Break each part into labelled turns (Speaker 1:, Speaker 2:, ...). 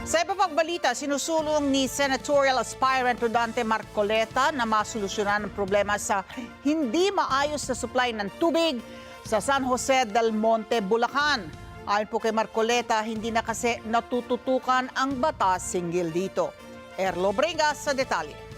Speaker 1: Sa iba pang balita, sinusulong ni senatorial aspirant Rodante Marcoleta na masolusyonan ang problema sa hindi maayos na supply ng tubig sa San Jose del Monte, Bulacan. Ayon po kay Marcoleta, hindi na kasi natututukan ang batas hinggil dito. Erlo Bringas sa detalye.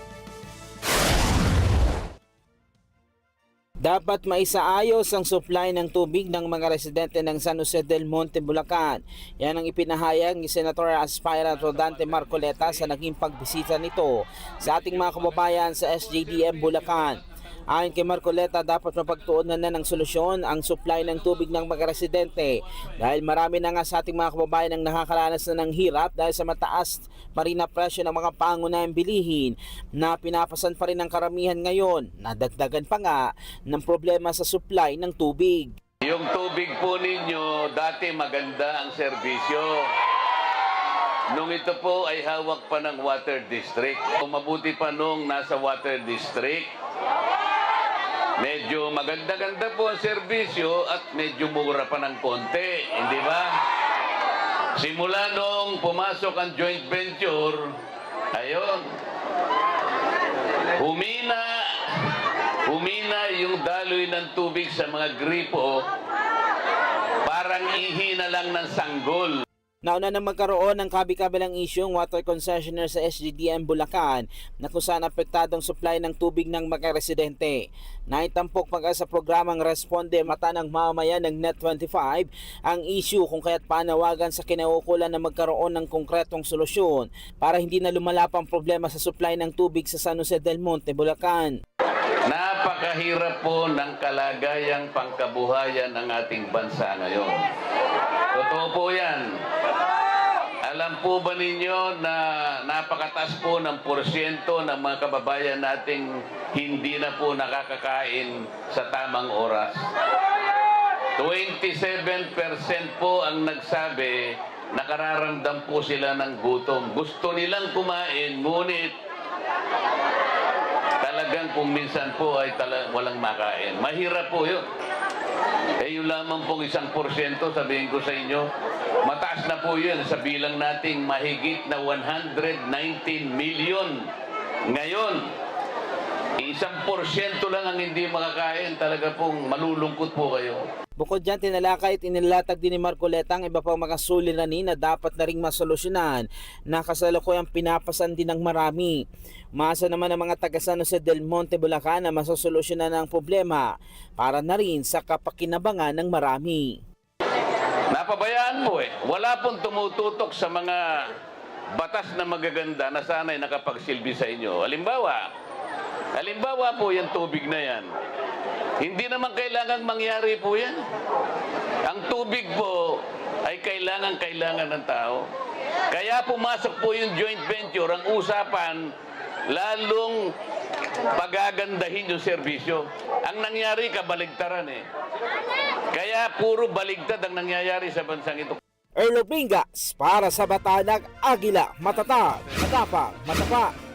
Speaker 2: Dapat maisaayos ang supply ng tubig ng mga residente ng San Jose del Monte, Bulacan. Yan ang ipinahayag ni Senator Aspirant Rodante Marcoleta sa naging pagbisita nito sa ating mga kababayan sa SJDM Bulacan. Ayon kay Marcoleta, dapat mapagtuunan na ng solusyon ang supply ng tubig ng mga residente dahil marami na nga sa ating mga kababayan ang nakakaranas na ng hirap dahil sa mataas pa rin na presyo ng mga pangunahing bilihin na pinapasan pa rin ng karamihan ngayon. Nadagdagan pa nga ng problema sa supply ng tubig.
Speaker 3: Yung tubig po ninyo, dati maganda ang serbisyo. Nung ito po ay hawak pa ng Water District. Mabuti pa nung nasa Water District. Medyo maganda-ganda po ang serbisyo at medyo mura pa ng konti, hindi ba? Simula nung pumasok ang joint venture, ayun, humina yung daloy ng tubig sa mga gripo, parang ihina lang ng sanggol.
Speaker 2: Nauna nang magkaroon ng kabi-kabilang isyong water concessionaire sa SGDM Bulacan na kung saan apektadong supply ng tubig ng mga residente. Naitampok sa programang Responde Mata ng Mamamayan ng Net25 ang issue kung kaya't panawagan sa kinaukulan na magkaroon ng konkretong solusyon para hindi na lumalap ang problema sa supply ng tubig sa San Jose del Monte, Bulacan.
Speaker 3: Napakahirap po ng kalagayang pangkabuhayan ng ating bansa ngayon. Totoo po yan. Alam po ba ninyo na napakataas po ng porsyento ng mga kababayan nating hindi na po nakakakain sa tamang oras? 27% po ang nagsabi nakararamdam po sila ng gutom. Gusto nilang kumain, ngunit talagang kung minsan po ay walang makain. Mahirap po yun. Yung lamang pong 1%, sabihin ko sa inyo, mataas na po yun sa bilang nating mahigit na 119 million. Ngayon, 1% lang ang hindi makakain, talaga pong malulungkot po kayo.
Speaker 2: Bukod dyan, tinalakay at inilatag din ni Marcoleta ang iba pang mga suliranin na dapat na ring masolusyonan na kasalukuyang pinapasan din ng marami. Umasa naman ang mga taga San Jose del Monte, Bulacan na masosolusyonan ang problema para na rin sa kapakinabangan ng marami.
Speaker 3: Napabayaan po eh. Wala pong tumututok sa mga batas na magaganda na sana'y nakapagsilbi sa inyo. Halimbawa po yung tubig na yan. Hindi naman kailangang mangyari po yan. Ang tubig po ay kailangan ng tao. Kaya pumasok po yung joint venture, ang usapan, lalong pagagandahin yung serbisyo. Ang nangyari, kabaligtaran eh. Kaya puro baligtad ang nangyayari sa bansang ito.
Speaker 2: Erlo Bringas para sa Batanag Agila, matatag, matapang, matapat.